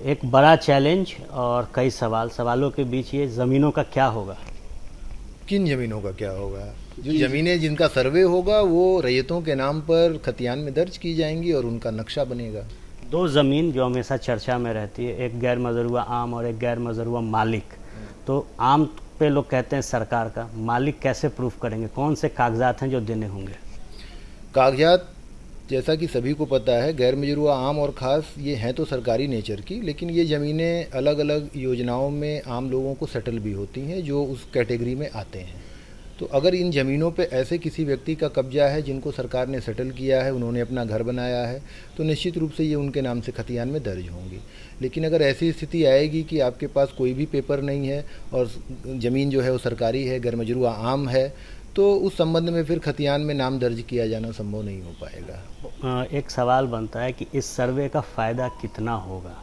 एक बड़ा चैलेंज और कई सवालों के बीच ये ज़मीनों का क्या होगा। किन ज़मीनों का क्या होगा? जो ज़मीनें जिनका सर्वे होगा वो रैयतों के नाम पर खतियान में दर्ज की जाएंगी और उनका नक्शा बनेगा। दो ज़मीन जो हमेशा चर्चा में रहती है, एक गैर मजरूआ आम और एक गैर मजरूआ मालिक। तो आम पे लोग कहते हैं सरकार का, मालिक कैसे प्रूफ करेंगे, कौन से कागजात हैं जो देने होंगे? कागजात जैसा कि सभी को पता है, गैर मजरूआ आम और ख़ास ये हैं तो सरकारी नेचर की, लेकिन ये ज़मीनें अलग अलग योजनाओं में आम लोगों को सेटल भी होती हैं जो उस कैटेगरी में आते हैं। तो अगर इन ज़मीनों पे ऐसे किसी व्यक्ति का कब्जा है जिनको सरकार ने सेटल किया है, उन्होंने अपना घर बनाया है, तो निश्चित रूप से ये उनके नाम से खतियान में दर्ज होंगी। लेकिन अगर ऐसी स्थिति आएगी कि आपके पास कोई भी पेपर नहीं है और ज़मीन जो है वो सरकारी है, गैर मजरूआ आम है, तो उस संबंध में फिर खतियान में नाम दर्ज किया जाना संभव नहीं हो पाएगा। एक सवाल बनता है कि इस सर्वे का फ़ायदा कितना होगा?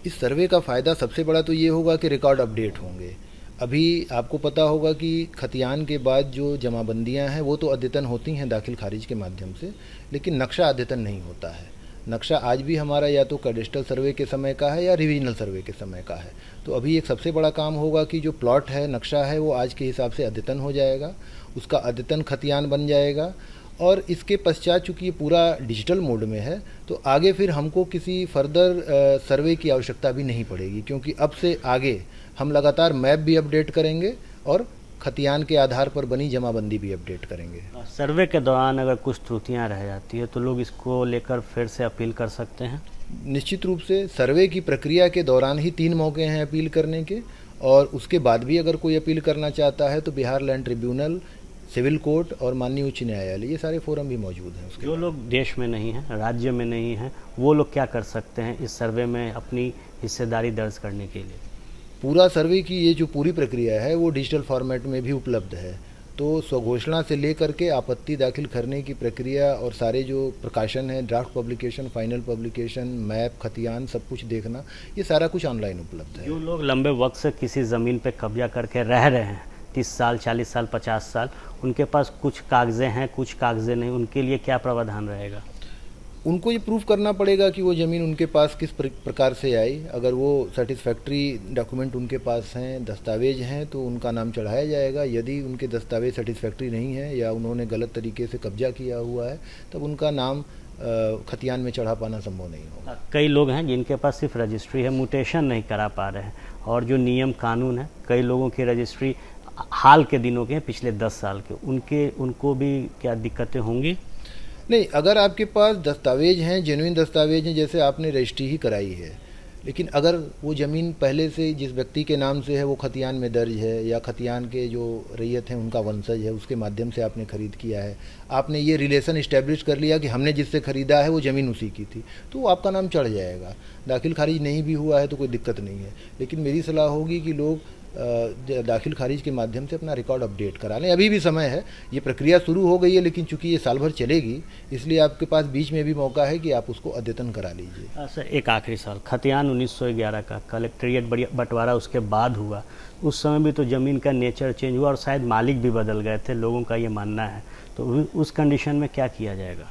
इस सर्वे का फ़ायदा सबसे बड़ा तो ये होगा कि रिकॉर्ड अपडेट होंगे। अभी आपको पता होगा कि खतियान के बाद जो जमाबंदियां हैं वो तो अद्यतन होती हैं दाखिल खारिज के माध्यम से, लेकिन नक्शा अद्यतन नहीं होता है। नक्शा आज भी हमारा या तो कैडेस्ट्रल सर्वे के समय का है या रिविजनल सर्वे के समय का है। तो अभी एक सबसे बड़ा काम होगा कि जो प्लॉट है, नक्शा है, वो आज के हिसाब से अद्यतन हो जाएगा, उसका अद्यतन खतियान बन जाएगा। और इसके पश्चात चूँकि ये पूरा डिजिटल मोड में है, तो आगे फिर हमको किसी फर्दर सर्वे की आवश्यकता भी नहीं पड़ेगी, क्योंकि अब से आगे हम लगातार मैप भी अपडेट करेंगे और खतियान के आधार पर बनी जमाबंदी भी अपडेट करेंगे। सर्वे के दौरान अगर कुछ त्रुटियां रह जाती है तो लोग इसको लेकर फिर से अपील कर सकते हैं? निश्चित रूप से सर्वे की प्रक्रिया के दौरान ही 3 मौके हैं अपील करने के, और उसके बाद भी अगर कोई अपील करना चाहता है तो Bihar land tribunal, civil court और माननीय उच्च न्यायालय, ये सारे फोरम भी मौजूद हैं। उसके जो लोग देश में नहीं हैं, राज्य में नहीं हैं, वो लोग क्या कर सकते हैं इस सर्वे में अपनी हिस्सेदारी दर्ज करने के लिए? पूरा सर्वे की ये जो पूरी प्रक्रिया है वो डिजिटल फॉर्मेट में भी उपलब्ध है। तो स्वघोषणा से लेकर के आपत्ति दाखिल करने की प्रक्रिया और सारे जो प्रकाशन है, draft publication, final publication, map, खतियान, सब कुछ देखना, ये सारा कुछ ऑनलाइन उपलब्ध है। जो लोग लंबे वक्त से किसी ज़मीन पे कब्जा करके रह रहे हैं, 30 साल, 40 साल, 50 साल, उनके पास कुछ कागज़े हैं, कुछ कागज़े नहीं, उनके लिए क्या प्रावधान रहेगा? उनको ये प्रूफ करना पड़ेगा कि वो ज़मीन उनके पास किस प्रकार से आई। अगर वो सेटिस्फैक्ट्री डॉक्यूमेंट उनके पास हैं, दस्तावेज हैं, तो उनका नाम चढ़ाया जाएगा। यदि उनके दस्तावेज सेटिस्फैक्ट्री नहीं है या उन्होंने गलत तरीके से कब्जा किया हुआ है, तब उनका नाम खतियान में चढ़ा पाना संभव नहीं होगा। कई लोग हैं जिनके पास सिर्फ रजिस्ट्री है, म्यूटेशन नहीं करा पा रहे हैं, और जो नियम कानून है, कई लोगों की रजिस्ट्री हाल के दिनों के हैं, पिछले 10 साल के, उनको भी क्या दिक्कतें होंगी? नहीं, अगर आपके पास दस्तावेज हैं, जेन्युइन दस्तावेज हैं, जैसे आपने रजिस्ट्री ही कराई है, लेकिन अगर वो ज़मीन पहले से जिस व्यक्ति के नाम से है वो खतियान में दर्ज है, या खतियान के जो रैयत हैं उनका वंशज है, उसके माध्यम से आपने ख़रीद किया है, आपने ये रिलेशन इस्टेब्लिश कर लिया कि हमने जिससे ख़रीदा है वो ज़मीन उसी की थी, तो आपका नाम चढ़ जाएगा। दाखिल खारिज नहीं भी हुआ है तो कोई दिक्कत नहीं है, लेकिन मेरी सलाह होगी कि लोग दाखिल खारिज के माध्यम से अपना रिकॉर्ड अपडेट करा लें। अभी भी समय है, ये प्रक्रिया शुरू हो गई है, लेकिन चूंकि ये साल भर चलेगी, इसलिए आपके पास बीच में भी मौका है कि आप उसको अद्यतन करा लीजिए। सर, एक आखिरी सवाल, खतियान 1911 का कलेक्ट्रेट बंटवारा उसके बाद हुआ, उस समय भी तो ज़मीन का नेचर चेंज हुआ और शायद मालिक भी बदल गए थे, लोगों का ये मानना है, तो उस कंडीशन में क्या किया जाएगा?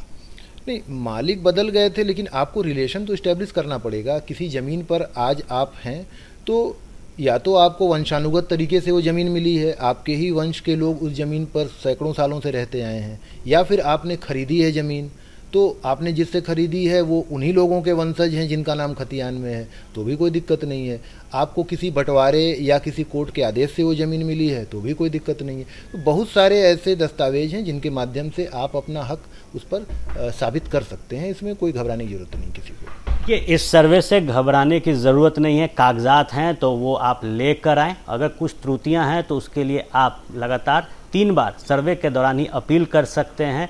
नहीं, मालिक बदल गए थे, लेकिन आपको रिलेशन तो इस्टेब्लिश करना पड़ेगा। किसी ज़मीन पर आज आप हैं तो या तो आपको वंशानुगत तरीके से वो ज़मीन मिली है, आपके ही वंश के लोग उस ज़मीन पर सैकड़ों सालों से रहते आए हैं, या फिर आपने खरीदी है ज़मीन, तो आपने जिससे खरीदी है वो उन्हीं लोगों के वंशज हैं जिनका नाम खतियान में है, तो भी कोई दिक्कत नहीं है। आपको किसी बंटवारे या किसी कोर्ट के आदेश से वो ज़मीन मिली है, तो भी कोई दिक्कत नहीं है। तो बहुत सारे ऐसे दस्तावेज हैं जिनके माध्यम से आप अपना हक उस पर साबित कर सकते हैं। इसमें कोई घबराने की ज़रूरत नहीं किसी को। कि इस सर्वे से घबराने की ज़रूरत नहीं है, कागजात हैं तो वो आप ले कर आएँ। अगर कुछ त्रुटियां हैं तो उसके लिए आप लगातार 3 बार सर्वे के दौरान ही अपील कर सकते हैं।